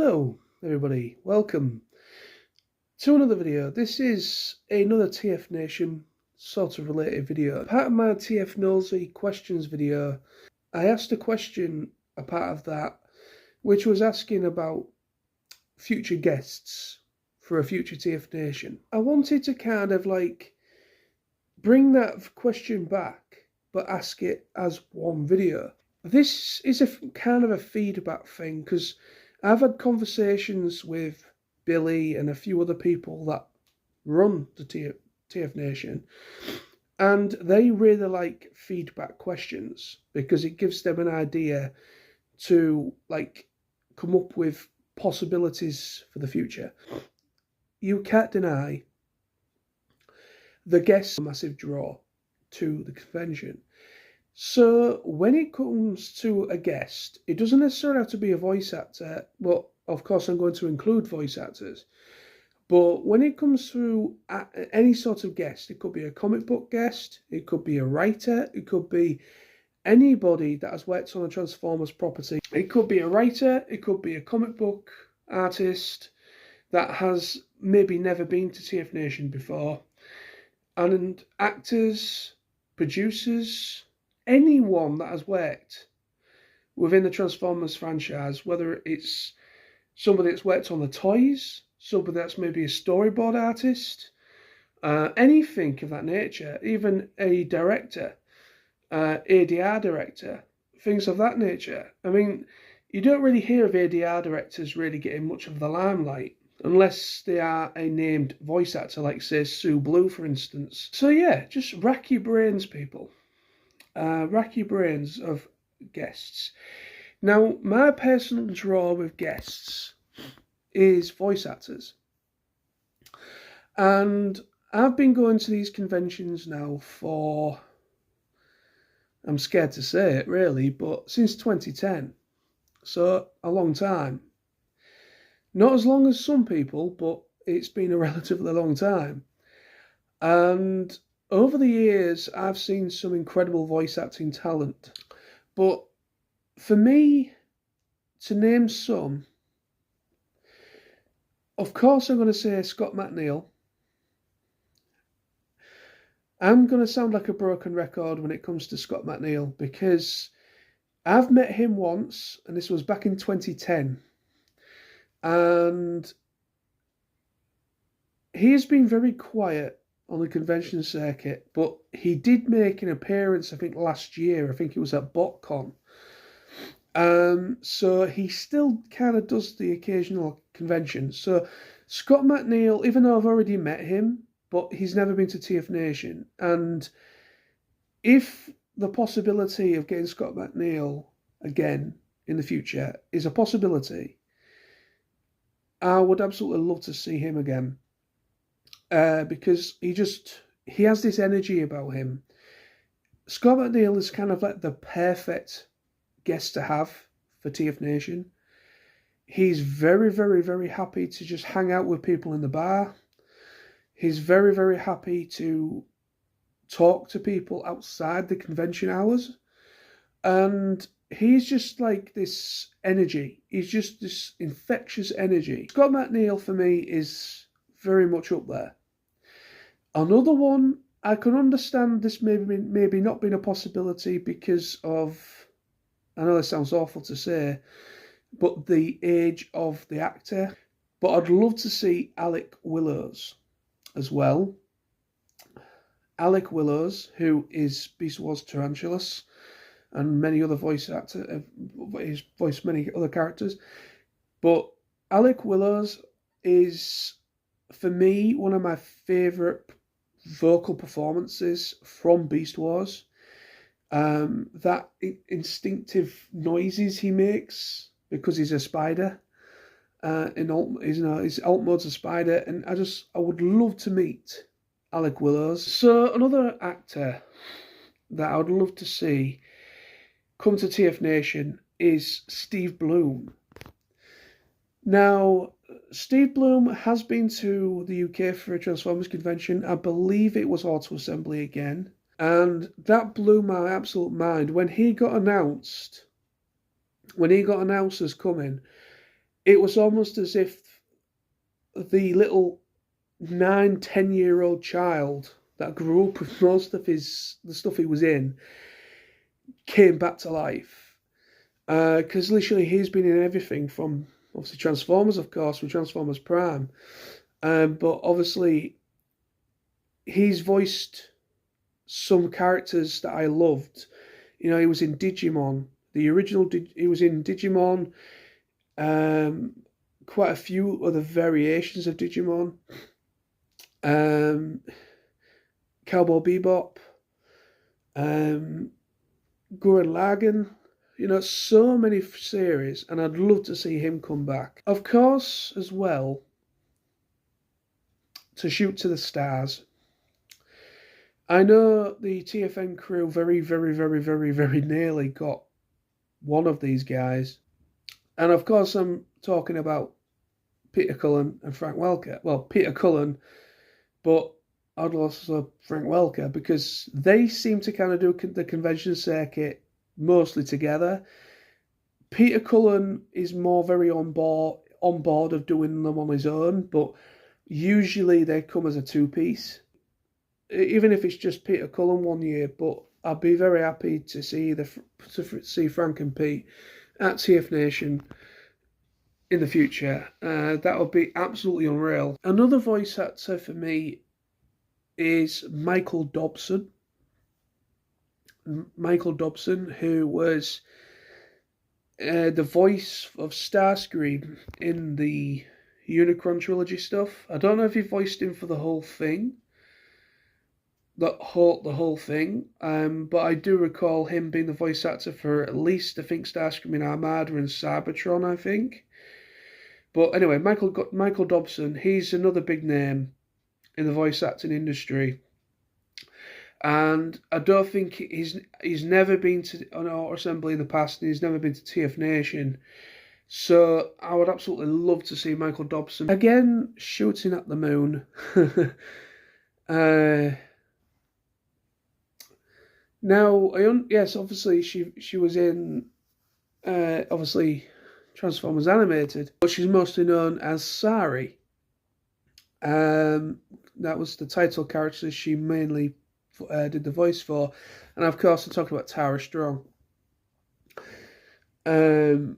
Hello everybody, welcome to another video. This is another TFNation sort of related video. Part of my TF Nosy questions video, I asked a question, a part of that, which was asking about future guests for a future TFNation. I wanted to kind of like bring that question back, but ask it as one video. This is a kind of a feedback thing, because I've had conversations with Billy and a few other people that run the TFNation, and they really like feedback questions because it gives them an idea to like come up with possibilities for the future. You can't deny the guests are a massive draw to the convention. So when it comes to a guest, it doesn't necessarily have to be a voice actor. Well, of course, I'm going to include voice actors. But when it comes to any sort of guest, it could be a comic book guest, it could be a writer, it could be anybody that has worked on a Transformers property. It could be a writer, it could be a comic book artist that has maybe never been to TFNation before. And actors, producers, anyone that has worked within the Transformers franchise, whether it's somebody that's worked on the toys, somebody that's maybe a storyboard artist, anything of that nature, even a director, ADR director, things of that nature. I mean, you don't really hear of ADR directors really getting much of the limelight unless they are a named voice actor, like say Sue Blue, for instance. So yeah, just rack your brains, people. Rack your brains of guests. Now, my personal draw with guests is voice actors. And I've been going to these conventions now for, I'm scared to say it really, but since 2010. So a long time. Not as long as some people, but it's been a relatively long time. And over the years, I've seen some incredible voice acting talent. But for me, to name some, of course I'm going to say Scott McNeil. I'm going to sound like a broken record when it comes to Scott McNeil, because I've met him once, and this was back in 2010. And he has been very quiet on the convention circuit, but he did make an appearance, I think, last year. I think it was at BotCon. So he still kind of does the occasional convention. So Scott McNeil, even though I've already met him, but he's never been to TFNation. And if the possibility of getting Scott McNeil again in the future is a possibility, I would absolutely love to see him again. Because he has this energy about him. Scott McNeil is kind of like the perfect guest to have for TFNation. He's very, very, very happy to just hang out with people in the bar. He's very, very happy to talk to people outside the convention hours. And he's just like this energy. He's just this infectious energy. Scott McNeil, for me, is very much up there. Another one, I can understand this maybe not being a possibility because of, I know this sounds awful to say, but the age of the actor. But I'd love to see Alec Willows as well. Alec Willows, who is Beast Wars Tarantulas and many other voice actors, he's voiced many other characters. But Alec Willows is, for me, one of my favourite vocal performances from Beast Wars. That instinctive noises he makes because he's a spider. His alt mode's a spider, and I would love to meet Alec Willows. So another actor that I would love to see come to TFNation is Steve Bloom. Now, Steve Bloom has been to the UK for a Transformers convention. I believe it was Auto Assembly again. And that blew my absolute mind. When he got announced as coming, it was almost as if the little 9, 10-year-old child that grew up with most of the stuff he was in came back to life. Because literally he's been in everything from, obviously, Transformers, of course, with Transformers Prime. But obviously he's voiced some characters that I loved. You know, he was in Digimon, the original. He was in Digimon. Quite a few other variations of Digimon. Cowboy Bebop. Gurren Lagann. You know, so many series, and I'd love to see him come back. Of course, as well, to shoot to the stars. I know the TFN crew very, very, very, very, very nearly got one of these guys. And of course, I'm talking about Peter Cullen and Frank Welker. Well, Peter Cullen, but I'd also Frank Welker, because they seem to kind of do the convention circuit mostly together. Peter Cullen is more very on board of doing them on his own, but usually they come as a two-piece. Even if it's just Peter Cullen one year, but I'd be very happy to see see Frank and Pete at TFNation in the future. That would be absolutely unreal. Another voice actor for me is Michael Dobson. Michael Dobson, who was the voice of Starscream in the Unicron trilogy stuff. I don't know if he voiced him for the whole thing. The whole thing, but I do recall him being the voice actor for at least, I think, Starscream in Armada and Cybertron, I think. But anyway, Michael Dobson, he's another big name in the voice acting industry, and I don't think he's never been to an Auto Assembly in the past, and he's never been to TFNation. So I would absolutely love to see Michael Dobson again shooting at the moon. Now, yes, obviously she was in obviously Transformers Animated, but she's mostly known as Sari. That was the title character she mainly did the voice for, and of course I'm talking about Tara Strong. Tara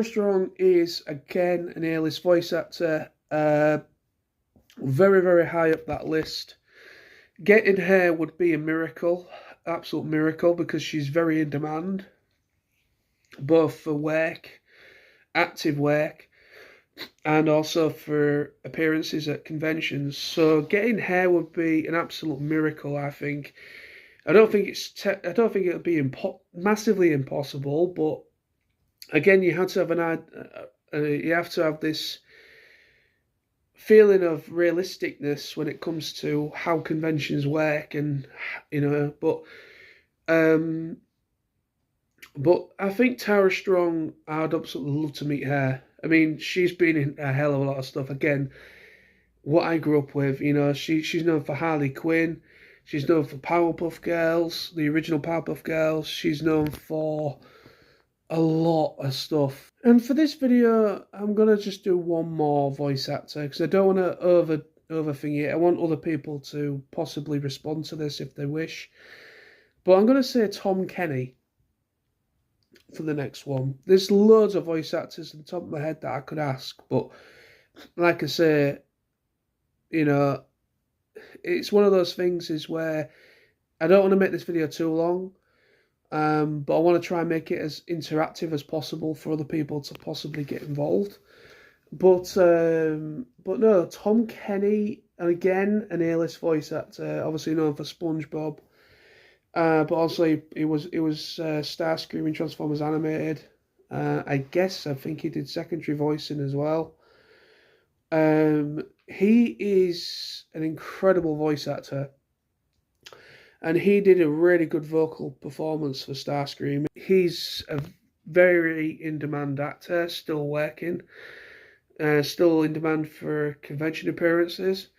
Strong is again an A-list voice actor, very, very high up that list. Getting her would be a miracle, absolute miracle, because she's very in demand, both for work, active work, and also for appearances at conventions. So getting her would be an absolute miracle, I think. I don't think it would be massively impossible, but again, you have to have this feeling of realisticness when it comes to how conventions work, and but I think Tara Strong, I'd absolutely love to meet her. I mean, she's been in a hell of a lot of stuff. Again, what I grew up with, she's known for Harley Quinn, she's known for Powerpuff Girls, the original Powerpuff Girls, she's known for a lot of stuff. And for this video, I'm going to just do one more voice actor, because I don't want to overthink it. I want other people to possibly respond to this if they wish. But I'm going to say Tom Kenny for the next one. There's loads of voice actors on the top of my head that I could ask, but like I say, it's one of those things is where I don't want to make this video too long. But I want to try and make it as interactive as possible for other people to possibly get involved. But no, Tom Kenny, and again, an A-list voice actor, obviously known for SpongeBob, but also he was Starscream in Transformers Animated. I think he did secondary voicing as well. He is an incredible voice actor. And he did a really good vocal performance for Starscream. He's a very in-demand actor, still working, still in demand for convention appearances.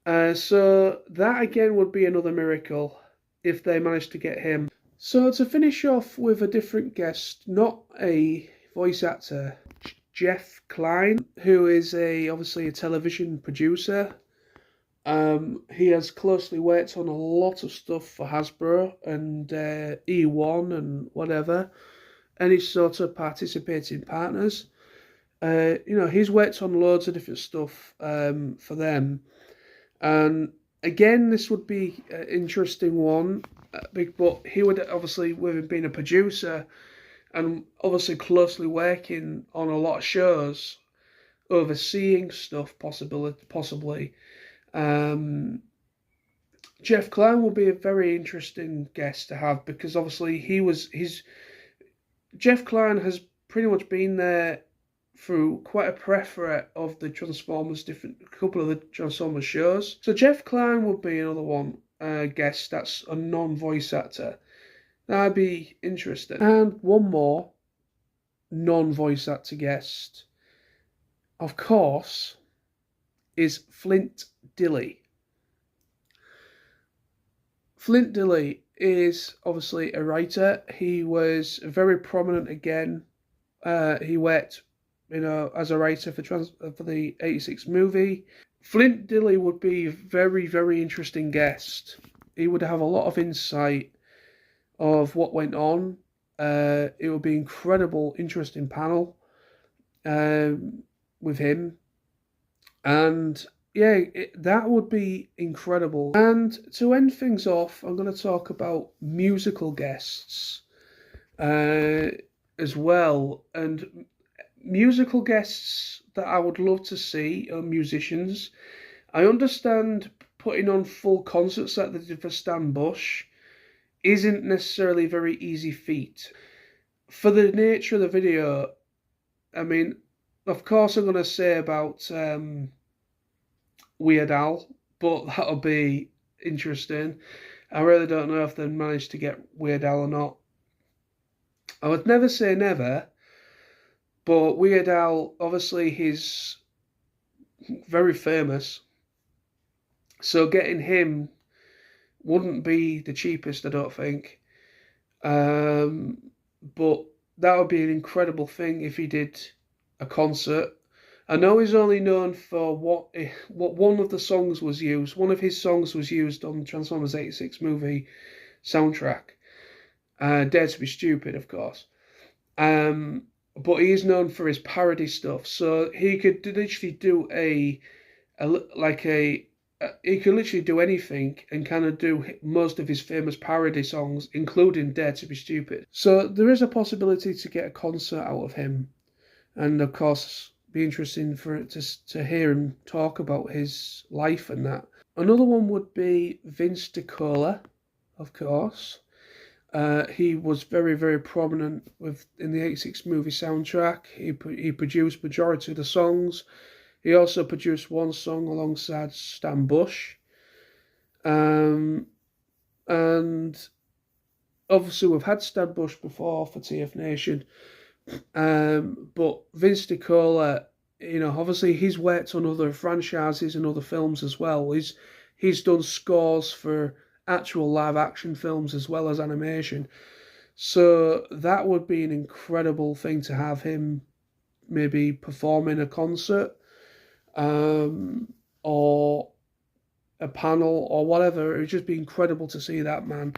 So that again would be another miracle if they managed to get him. So to finish off with a different guest, not a voice actor, Jeff Klein, who is obviously a television producer. He has closely worked on a lot of stuff for Hasbro and E1 and whatever, any sort of participating partners. He's worked on loads of different stuff for them. And again, this would be an interesting one, but he would obviously, with him being a producer and obviously closely working on a lot of shows, overseeing stuff possibly. Jeff Klein will be a very interesting guest to have, because obviously Jeff Klein has pretty much been there through quite a plethora of the Transformers, couple of the Transformers shows. So Jeff Klein would be another one guest that's a non-voice actor. That'd be interesting. And one more non-voice actor guest, of course, is Flint Dille. Flint Dille is obviously a writer. He was very prominent again. He worked, as a writer for the '86 movie. Flint Dille would be a very, very interesting guest. He would have a lot of insight of what went on. It would be incredible, interesting panel with him. And yeah, that would be incredible. And to end things off, I'm going to talk about musical guests as well. And musical guests that I would love to see are musicians. I understand putting on full concerts like they did for Stan Bush isn't necessarily a very easy feat. For the nature of the video, I mean, of course I'm going to say about Weird Al, but that'll be interesting. I really don't know if they managed to get Weird Al or not. I would never say never, but Weird Al, obviously he's very famous, so getting him wouldn't be the cheapest, I don't think. But that would be an incredible thing if he did a concert. I know he's only known for what one of the songs was used. One of his songs was used on the Transformers '86 movie soundtrack. Dare to Be Stupid, of course. But he is known for his parody stuff. So he could literally do he could literally do anything and kind of do most of his famous parody songs, including Dare to Be Stupid. So there is a possibility to get a concert out of him. And of course, be interesting for it to hear him talk about his life and that. Another one would be Vince DiCola, of course. He was very, very prominent in the '86 movie soundtrack. He produced majority of the songs. He also produced one song alongside Stan Bush. And obviously we've had Stan Bush before for TFNation. But Vince DiCola, obviously he's worked on other franchises and other films as well. He's done scores for actual live action films as well as animation. So that would be an incredible thing to have him maybe perform in a concert, or a panel or whatever. It would just be incredible to see that man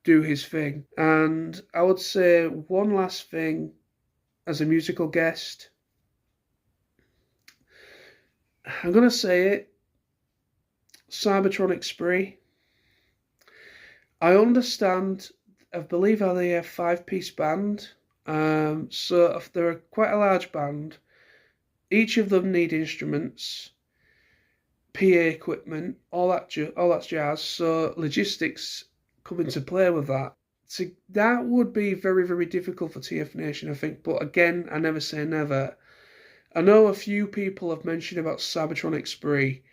do his thing. And I would say one last thing as a musical guest. I'm going to say it. Cybertronic Spree. I understand, I believe they're a 5-piece band. So if they're quite a large band, each of them need instruments, PA equipment, all that jazz. So logistics come into play with that. So that would be very, very difficult for TFNation, I think. But again, I never say never. I know a few people have mentioned about Cybertronic Spree,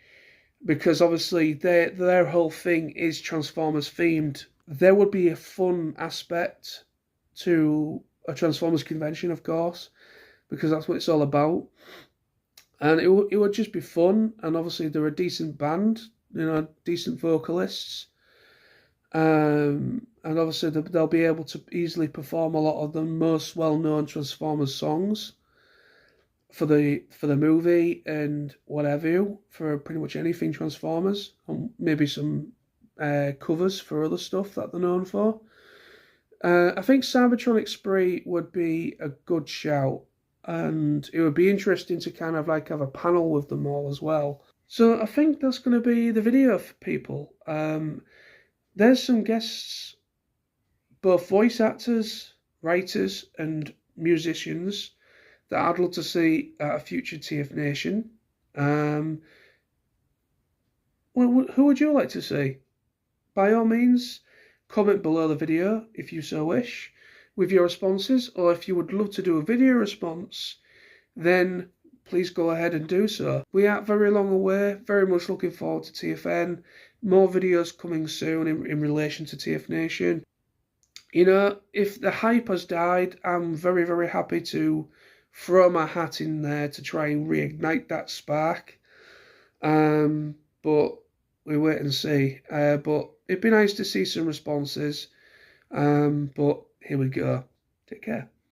because obviously their whole thing is Transformers themed. There would be a fun aspect to a Transformers convention, of course, because that's what it's all about. And it would just be fun, and obviously they're a decent band, decent vocalists. And obviously they'll be able to easily perform a lot of the most well-known Transformers songs. for the movie and whatever, for pretty much anything Transformers, and maybe some covers for other stuff that they're known for. I think Cybertronic Spree would be a good shout, and it would be interesting to kind of like have a panel with them all as well. So I think that's going to be the video for people. There's some guests, both voice actors, writers, and musicians that I'd love to see at a future TFNation. Who would you like to see? By all means, comment below the video if you so wish with your responses, or if you would love to do a video response, then please go ahead and do so. We aren't very long away, very much looking forward to TFN. More videos coming soon in relation to TFNation. You know, if the hype has died, I'm very, very happy to throw my hat in there to try and reignite that spark. But we wait and see. But it'd be nice to see some responses. But here we go. Take care.